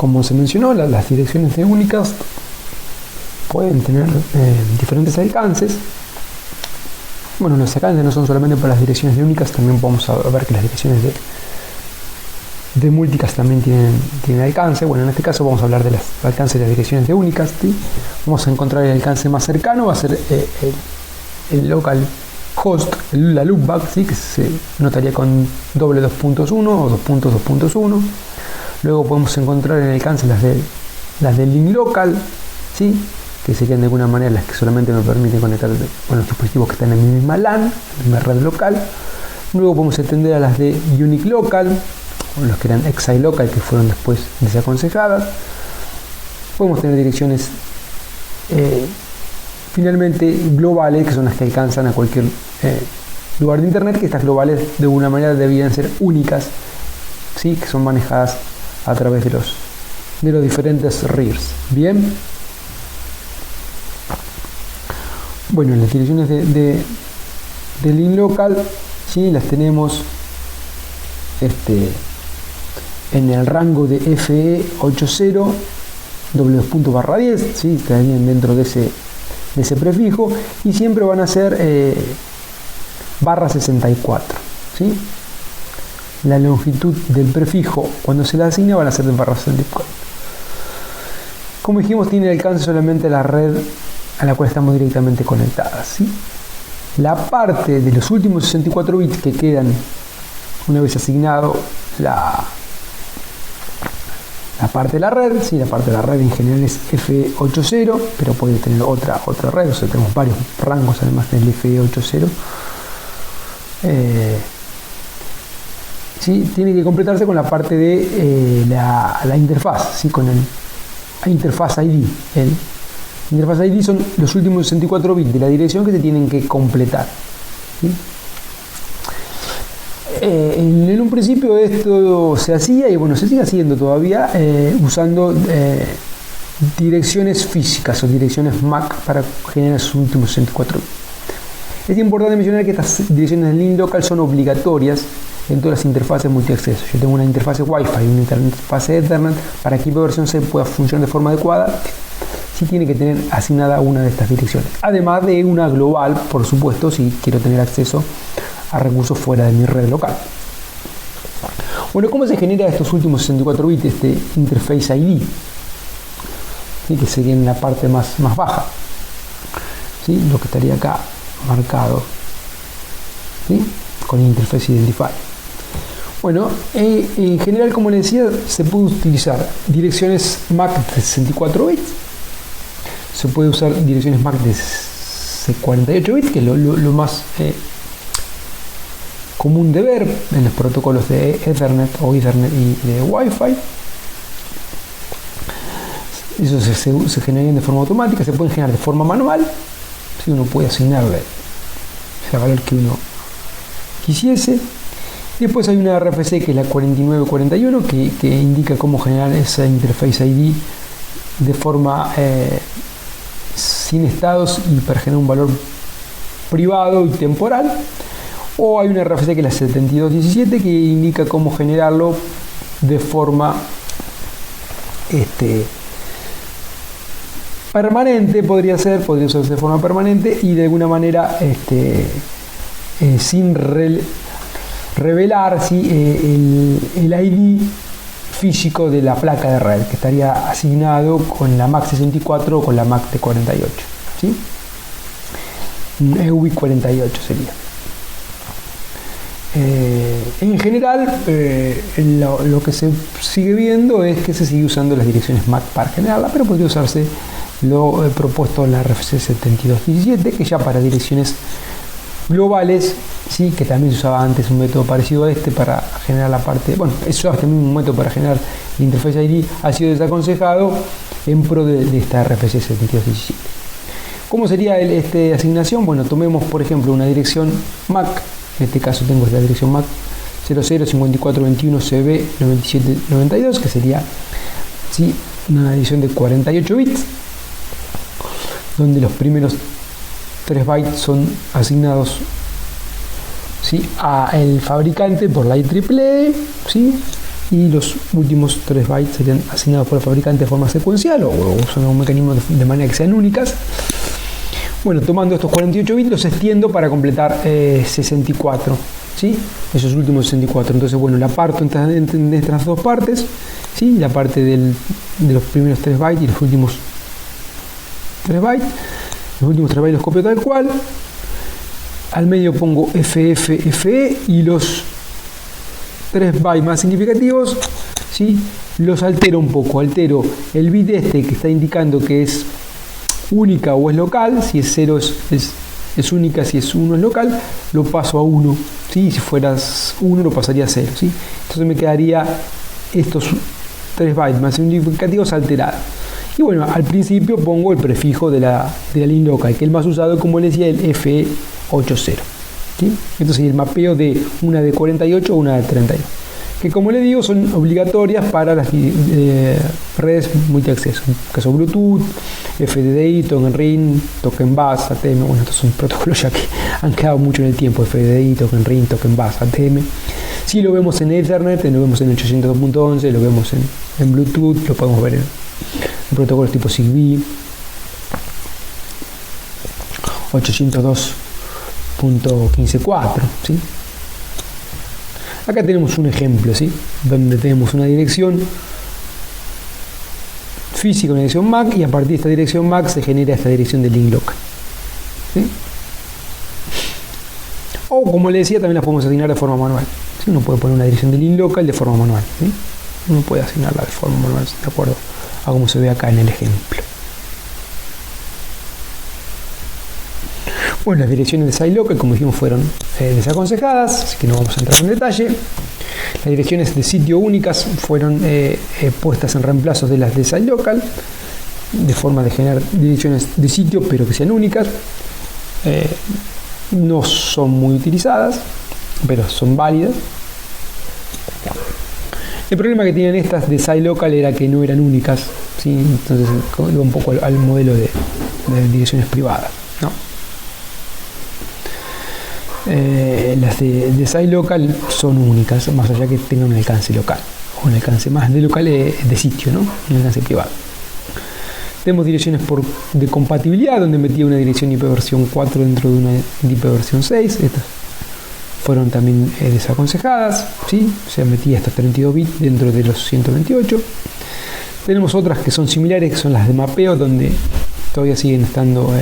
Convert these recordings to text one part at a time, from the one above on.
Como se mencionó, las direcciones de Unicast pueden tener diferentes alcances. Bueno, los alcances no son solamente para las direcciones de Unicast, también podemos ver que las direcciones de Multicast también tienen alcance. Bueno, en este caso vamos a hablar de los alcances de las direcciones de Unicast, ¿sí? Vamos a encontrar el alcance más cercano, va a ser el local host, la loopback, ¿sí? Que se notaría con doble 2.1 o 2.2.1. Luego podemos encontrar en el alcance las del link local, ¿sí? Que serían de alguna manera las que solamente me permiten conectar con los dispositivos que están en mi misma LAN, en mi misma red local. Luego podemos extender a las de unique local, o los que eran exi local, que fueron después desaconsejadas. Podemos tener direcciones finalmente globales, que son las que alcanzan a cualquier lugar de internet, que estas globales de alguna manera debían ser únicas, ¿sí? Que son manejadas a través de los diferentes RIRs. Bien, bueno, las direcciones de link local, ¿sí? Las tenemos en el rango de FE80 W2.10, ¿sí? Estarían dentro de ese prefijo, y siempre van a ser barra 64, ¿sí? La longitud del prefijo cuando se la asigna van a ser de barra 64. Como dijimos, tiene alcance solamente la red a la cual estamos directamente conectadas, ¿sí? La parte de los últimos 64 bits que quedan una vez asignado la parte de la red, ¿sí? La parte de la red en general es FE80, pero puede tener otra red, o sea, tenemos varios rangos además del FE80. ¿Sí? Tiene que completarse con la parte de la interfaz, ¿sí? Con el interfaz ID. El interfaz ID son los últimos 64 bits de la dirección que se tienen que completar, ¿sí? En un principio esto se hacía, y bueno, se sigue haciendo todavía, usando direcciones físicas o direcciones MAC para generar esos últimos 64 bits. Es importante mencionar que estas direcciones de link local son obligatorias en todas las interfaces multiacceso. Yo tengo una interfase Wi-Fi y una interfase Ethernet. Para que la versión C pueda funcionar de forma adecuada, sí tiene que tener asignada una de estas direcciones. Además de una global, por supuesto, si quiero tener acceso a recursos fuera de mi red local. Bueno, ¿cómo se genera estos últimos 64 bits, este interface ID? ¿Sí? Que sería en la parte más baja, ¿sí? Lo que estaría acá marcado, ¿sí? Con interface identifier. Bueno, en general, como les decía, se puede utilizar direcciones MAC de 64 bits, se puede usar direcciones MAC de 48 bits, que es lo más común de ver en los protocolos de Ethernet o Ethernet y de Wi-Fi. Eso se genera de forma automática, se puede generar de forma manual, si uno puede asignarle ese valor que uno quisiese. Después hay una RFC que es la 4941 que indica cómo generar esa interface ID de forma sin estados y para generar un valor privado y temporal. O hay una RFC que es la 7217 que indica cómo generarlo de forma permanente, podría usarse de forma permanente y de alguna manera sin revelar, ¿sí? el ID físico de la placa de red, que estaría asignado con la MAC 64 o con la MAC de 48, ¿sí? EUBI 48 sería. En general, lo que se sigue viendo es que se sigue usando las direcciones MAC para generarla, pero podría usarse lo propuesto en la RFC 7217, que ya para direcciones globales, sí, que también se usaba antes un método parecido a este para generar la parte, bueno, se usaba este mismo método para generar la interface ID, ha sido desaconsejado en pro de esta RFC 7217. ¿Cómo sería esta asignación? Bueno, tomemos por ejemplo una dirección MAC. En este caso tengo la dirección MAC 005421CB9792, que sería, ¿sí? Una edición de 48 bits, donde los primeros 3 bytes son asignados, ¿sí? A el fabricante por la IEEE, ¿sí? y los últimos 3 bytes serían asignados por el fabricante de forma secuencial o son un mecanismo de manera que sean únicas. Bueno, tomando estos 48 bits los extiendo para completar 64, ¿sí? Esos últimos 64. Entonces, bueno, la parto en estas dos partes, ¿sí? La parte de los primeros 3 bytes y los últimos 3 bytes. Los últimos 3 bytes los copio tal cual. Al medio pongo FE y los 3 bytes más significativos, ¿sí? Los altero un poco. Altero el bit que está indicando que es única o es local. Si es 0 es única, si es 1 es local, lo paso a 1, ¿sí? Si fueras 1 lo pasaría a 0, ¿sí? Entonces me quedaría estos 3 bytes más significativos alterados. Y bueno, al principio pongo el prefijo de la lin local, que es el más usado, como les decía, el FE80, ¿sí? Entonces el mapeo de una de 48 a una de 32, que como les digo son obligatorias para las redes multiacceso, que son Bluetooth, FDDI, Token Ring, Token Bus, ATM. Bueno, estos son protocolos ya que han quedado mucho en el tiempo, FDDI, Token Ring, Token Bus, ATM. Si lo vemos en Ethernet, lo vemos en 802.11, lo vemos en Bluetooth, lo podemos ver en protocolos tipo Zigbee, 802.15.4, ¿sí? Acá tenemos un ejemplo, ¿sí? Donde tenemos una dirección física, una dirección MAC, y a partir de esta dirección MAC se genera esta dirección de link local, ¿sí? O como les decía, también las podemos asignar de forma manual, ¿sí? Uno puede poner una dirección de link local de forma manual, ¿sí? Uno puede asignarla de forma manual, de acuerdo a como se ve acá en el ejemplo. Bueno, las direcciones de site local, como dijimos, fueron desaconsejadas, así que no vamos a entrar en detalle. Las direcciones de sitio únicas fueron puestas en reemplazos de las de site local, de forma de generar direcciones de sitio, pero que sean únicas. No son muy utilizadas, pero son válidas. El problema que tenían estas de site local era que no eran únicas, ¿sí? Entonces iba un poco al modelo de direcciones privadas, ¿no? Las de site local son únicas, más allá que tengan un alcance local, o un alcance más de local de sitio, ¿no? Un alcance privado. Tenemos direcciones de compatibilidad, donde metía una dirección IP versión 4 dentro de una IP versión 6. Estas fueron también desaconsejadas, ¿sí? O sea, metía hasta 32 bits dentro de los 128. Tenemos otras que son similares, que son las de mapeo, donde todavía siguen estando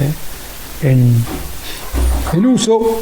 en uso,